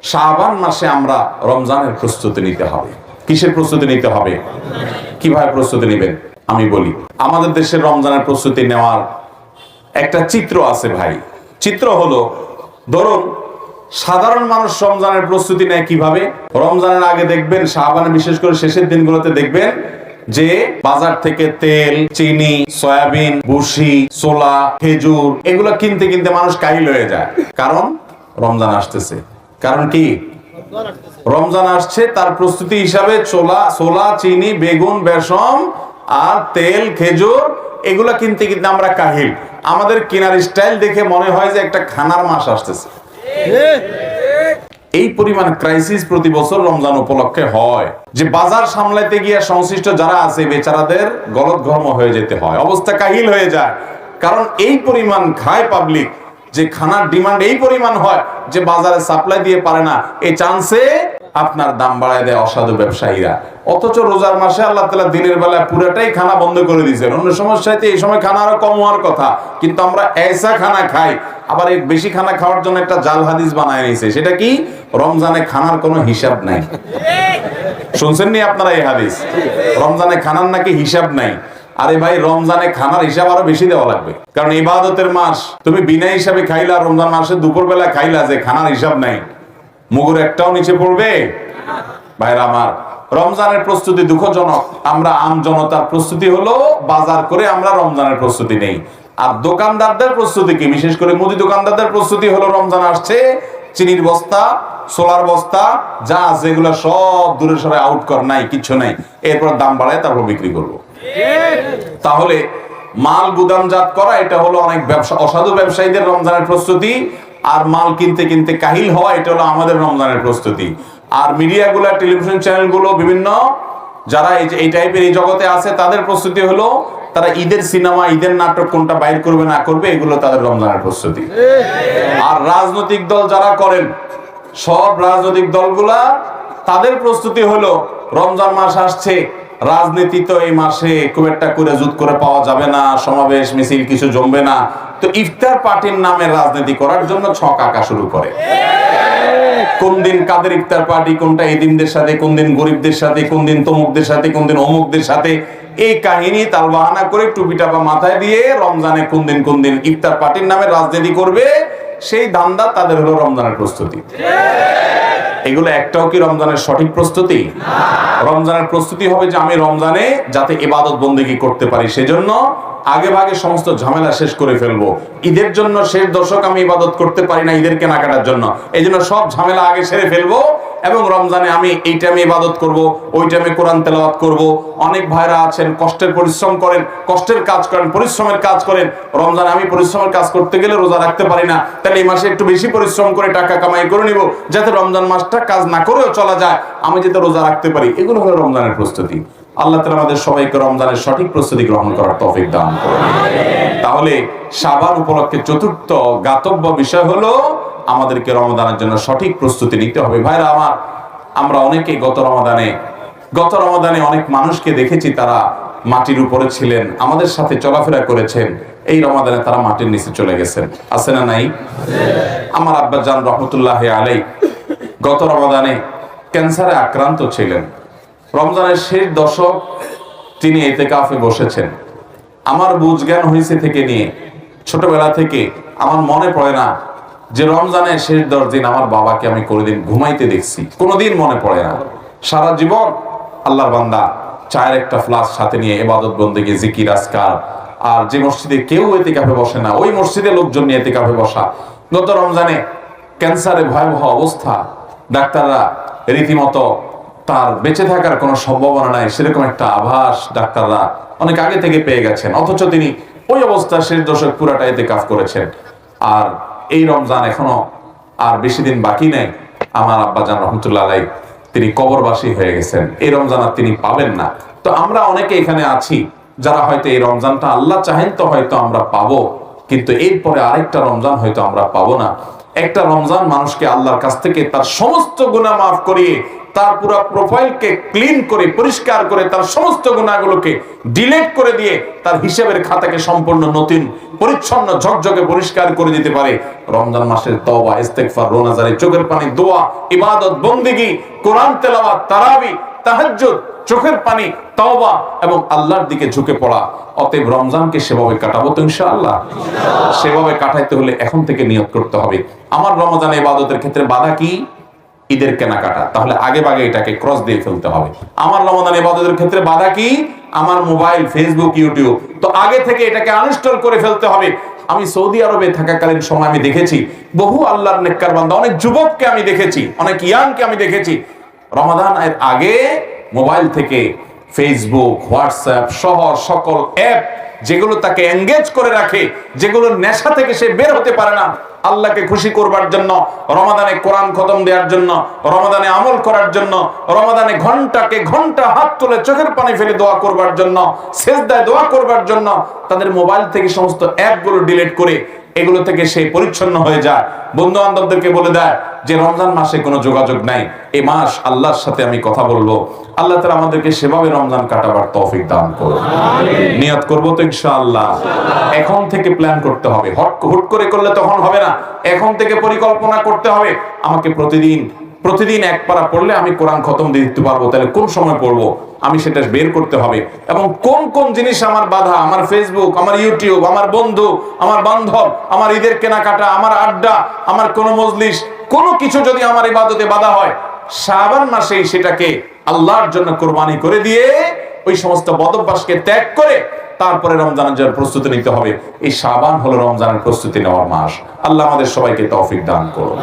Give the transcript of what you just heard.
শাবান মাসে আমরা রমজানের প্রস্তুতি নিতে হবে। কিসের প্রস্তুতি নিতে হবে? কিভাবে প্রস্তুতি নেবেন আমি বলি। আমাদের দেশের রমজানের প্রস্তুতি নেওয়ার একটা চিত্র আছে ভাই। চিত্র হলো, ধরুন সাধারণ মানুষ রমজানের প্রস্তুতি নেয় কিভাবে। রমজানের আগে দেখবেন, শাবানের বিশেষ করে শেষের দিনগুলোতে দেখবেন যে বাজার থেকে তেল, চিনি, সয়াবিন, ভুসি, ছোলা, খেজুর এগুলো কিনতে কিনতে মানুষ কাহিল হয়ে যায়। কারণ রমজান আসতেছে। কারণ কি? রমজান আসছে, তার প্রস্তুতি হিসাবে ছোলা, চিনি, বেগুন, বেসম আর তেল, খেজুর এগুলা কিনতে কিনতে আমরা কাহিল। আমাদের কেনার স্টাইল দেখে মনে হয় যে একটা খানার মাস আসতেছে। এই পরিমাণ ক্রাইসিস প্রতি বছর রমজান উপলক্ষে হয় যে বাজার সামলাইতে গিয়ে সংশ্লিষ্ট যারা আছে বেচারাদের গলদঘর্ম হয়ে যেতে হয়, অবস্থা কাহিল হয়ে যায়। কারণ এই পরিমাণ খায় পাবলিক যে খানার ডিমান্ড এই পরিমাণ হয় যে বাজারে সাপ্লাই দিয়ে পারে না। এই চান্সে আপনার দাম বাড়ায় দেয় অসাধু ব্যবসায়ীরা। অথচ রোজার মাসে আল্লাহ তাআলা দিনের বেলা পুরোটাই খানা বন্ধ করে দিয়েছেন। অন্য সমস্যাতে এই সময় খানা আরো কম হওয়ার কথা, কিন্তু আমরা এসা খানা খাই। আবার এই বেশি খানা খাওয়ার জন্য একটা জাল হাদিস বানায় নিয়েছে। সেটা কি? রমজানে খানার কোনো হিসাব নাই। শুনছেন নি আপনারা এই হাদিস? রমজানে খানার নাকি হিসাব নাই। আরে ভাই, রমজানে খানার হিসাব আরো বেশি দেওয়া লাগবে, কারণ ইবাদতের মাস। তুমি বিনা হিসাবে খাইলা, রমজান মাসে দুপুর বেলা খাইলা, যে খানার হিসাব নাই, মুগুর একটাও নিচে পড়বে? ভাইরা আমার, রমজানের প্রস্তুতি দুঃখজনক। আমরা আম জনতার প্রস্তুতি হলো বাজার করে আমরা রমজানের প্রস্তুতি নেই। আর দোকানদারদের প্রস্তুতি কি? বিশেষ করে মুদি দোকানদারদের প্রস্তুতি হলো রমজান আসছে, চিনির বস্তা, সোলার বস্তা যা আছে এগুলো সব দূরে সরে আউট কর, নাই কিচ্ছু নাই, এরপর দাম বাড়ায় তারপর বিক্রি করবো। তাহলে মাল গুদামজাত করা এটা হলো অনেক ব্যবসা, অসাধু ব্যবসায়ীদের রমজানের প্রস্তুতি। আর মাল কিনতে কিনতে কাহিল হওয়া এটা হলো আমাদের রমজানের প্রস্তুতি। আর মিডিয়াগুলো, টেলিভিশন চ্যানেলগুলো, বিভিন্ন যারা এই টাইপের এই জগতে আছে তাদের প্রস্তুতি হলো তারা ঈদের সিনেমা, ঈদের নাটক কোনটা বাইর করবে না করবে, এগুলো তাদের রমজানের প্রস্তুতি। আর রাজনৈতিক দল যারা করেন, সব রাজনৈতিক দলগুলা তাদের প্রস্তুতি হলো রমজান মাস আসছে, রাজনীতি তো এই মাসে খুব একটা করে জুত করে পাওয়া যাবে না, সমাবেশ মিছিল কিছু জমবে না, তো ইফতার পার্টির নামে রাজনীতি করার জন্য ছক আঁকা শুরু করে। কোন দিন কাদের ইফতার পার্টি, কোনটা এতিমদের সাথে, কোন দিন গরিবদের সাথে, কোন দিন তমুকদের সাথে, কোন দিন অমুকদের সাথে, এই কাহিনী তালবাহানা করে টুপি টাপা মাথায় দিয়ে রমজানে কোন দিন ইফতার পার্টির নামে রাজনীতি করবে, সেই ধান্দা তাদের হলো রমজানের প্রস্তুতি। এগুলো একটাও কি রমজানের সঠিক প্রস্তুতি? রমজানের প্রস্তুতি হবে যে আমি রমজানে যাতে ইবাদত বন্দেগী করতে পারি, সেজন্য আগে ভাগে সমস্ত ঝামেলা শেষ করে ফেলবো। ঈদের জন্য শেষ দশক আমি ইবাদত করতে পারি না ঈদের কেনাকাটার জন্য, এই জন্য সব ঝামেলা আগে সেরে ফেলবো এবং রমজানে আমি এই টাইমে ইবাদত করব, ওই টাইমে কোরআন তেলাওয়াত করব। অনেক ভাইরা আছেন কষ্টের পরিশ্রম করেন, কষ্টের কাজ করেন, পরিশ্রমের কাজ করেন। রমজানে আমি পরিশ্রমের কাজ করতে গেলে রোজা রাখতে পারি না, তাহলে এই মাসে একটু বেশি পরিশ্রম করে টাকা কামাই করে নিব, যাতে রমজান মাসটা কাজ না করেও চলা যায়, আমি যাতে রোজা রাখতে পারি। এগুলো হলো রমজানের প্রস্তুতি। আল্লাহ তাআলা আমাদের সবাইকে রমজানের সঠিক প্রস্তুতি গ্রহণ করার তৌফিক দান করুন। তাহলে শাবান উপলক্ষে চতুর্থ জ্ঞাতব্য বিষয় হলো আমাদেরকে রমজানের জন্য সঠিক প্রস্তুতি নিতে হবে। ভাইরা আমার, আমরা অনেকে গত রমাদানে অনেক মানুষকে দেখেছি তারা মাটির উপরে ছিলেন, আমাদের সাথে চলাফেরা করেছেন, এই রমাদানে তারা মাটির নিচে চলে গেছেন। আছে না নাই? আমার আব্বা জান রহমতুল্লাহ আলাইহি গত রমাদানে ক্যান্সারে আক্রান্ত ছিলেন। রমজানের শেষ দশক তিনি ইতিকাফে বসেছেন। আমার বুঝ জ্ঞান হয়েছে থেকে নিয়ে ছোটবেলা থেকে আমার মনে পড়ে না যে রমজানের শেষ 10 দিন আমার বাবাকে আমি কোনোদিন ঘুমাইতে দেখছি, কোনোদিন মনে পড়ে না। সারা জীবন আল্লাহর বান্দা চায়ের একটা ফ্লাস্ক সাথে নিয়ে ইবাদত বন্দেগী, জিকির, আজকার। আর যে মসজিদে কেউ ইতিকাফে বসে না, ওই মসজিদে লোকজন নিয়ে ইতিকাফে বসা। গত রমজানে ক্যান্সারে ভয়াবহ অবস্থা, ডাক্তাররা রীতিমতো তার বেঁচে থাকার কোনো সম্ভাবনা নাই সেরকম একটা আভাস ডাক্তাররা অনেক আগে থেকে পেয়ে গেছেন, অথচ তিনি ওই অবস্থা শেষ দশক পুরাটা ইতিকাফ করেছেন। আর এই রমজান এখনো আর বেশি দিন বাকি নেই। আমার আব্বা জান রহমতুল্লাহ আলাইহি তিনি কবরবাসী হয়ে গেছেন, এই রমজান আর তিনি পাবেন না। তো আমরা অনেকে এখানে আছি যারা হয়তো এই রমজানটা আল্লাহ চাহেন তো হয়তো আমরা পাবো, কিন্তু এরপরে আরেকটা রমজান হয়তো আমরা পাবো না। একটা রমজান মানুষকে আল্লাহর কাছ থেকে তার সমস্ত গুনাহ মাফ করিয়ে তার পুরো প্রোফাইলকে ক্লিন করে পরিষ্কার করে তার সমস্ত গুনাহগুলোকে ডিলিট করে দিয়ে তার হিসাবের খাতাকে সম্পূর্ণ নতুন পরিচ্ছন্ন ঝকঝকে পরিষ্কার করে দিতে পারে। রমজান মাসের তওবা, ইস্তেগফার, রোনাজারি, চোখের পানি, দোয়া, ইবাদত, বন্দেগী, কোরআন তেলাওয়াত, তারাবি, তাহাজ্জুদ, চোখের পানি, তওবা এবং আল্লাহর দিকে ঝুঁকে পড়া। অতএব রমজানকে সেভাবে কাটাবো তো ইনশাআল্লাহ। সেভাবে কাটাইতে হলে এখন থেকে নিয়ত করতে হবে। আমার রমজান ইবাদতের ক্ষেত্রে বাধা কি? ঈদের কেনাকাটা। তাহলে আগে ভাগে এটাকে ক্রস দিয়ে ফেলতে হবে। আমার রমজান ইবাদতের ক্ষেত্রে বাধা কি? আমার মোবাইল, ফেসবুক, ইউটিউব। তো আগে থেকে এটাকে আনইনস্টল করে ফেলতে হবে। আমি সৌদি আরবে থাকাকালীন সময় আমি দেখেছি বহু আল্লাহর নেককার বান্দা, অনেক যুবককে আমি দেখেছি, অনেক ইয়াংকে আমি দেখেছি রমাদান এর আগে মোবাইল থেকে ফেসবুক, হোয়াটসঅ্যাপ সহ সকল অ্যাপ যেগুলো তাকে এঙ্গেজ করে রাখে, যেগুলো নেশা থেকে সে বের হতে পারে না, আল্লাহকে খুশি করবার জন্য, রমাদানে কোরআন খতম দেওয়ার জন্য, রমাদানে আমল করার জন্য, রমাদানে ঘন্টাকে ঘন্টা হাত তুলে চোখের পানি ফেলে দোয়া করবার জন্য, সেজদায় দোয়া করবার জন্য তাদের মোবাইল থেকে সমস্ত অ্যাপগুলো ডিলিট করে এগুলো থেকে সে পরিচ্ছন্ন হয়ে যায়। বন্ধু বান্ধবদেরকে বলে দেয় যে রমজান মাসে কোনো যোগাযোগ নাই, এই মাস আল্লাহর সাথে আমি কথা বলবো। আল্লাহ তাআলা আমাদেরকে সেভাবে রমজান কাটাবার তৌফিক দান করুন। নিয়ত করবো তো ইনশাআল্লাহ। এখন থেকে প্ল্যান করতে হবে, হুট করে করলে তখন হবে না। এখন থেকে পরিকল্পনা করতে হবে। আমাকে প্রতিদিন এক পারা পড়লে আমি কোরআন খতম দিয়ে দিতে পারবো, তাহলে কোন সময় পড়বো আমি সেটা বের করতে হবে। এবং কোন কোন জিনিস আমার বাধা, আমার ফেসবুক, আমার ইউটিউব, আমার বন্ধু, আমার বান্ধব, আমার ঈদের কেনাকাটা, আমার আড্ডা, আমার কোনো মজলিস, কোনো কিছু যদি আমার ইবাদতে বাধা হয়, শাবান মাসেই সেটাকে আল্লাহর জন্য কোরবানি করে দিয়ে ওই সমস্ত বদভ্যাসকে ত্যাগ করে তারপরে রমজানের জন্য প্রস্তুতি নিতে হবে। এই শাবান হলো রমজানের প্রস্তুতি নেওয়ার মাস। আল্লাহ আমাদের সবাইকে তৌফিক দান করুন।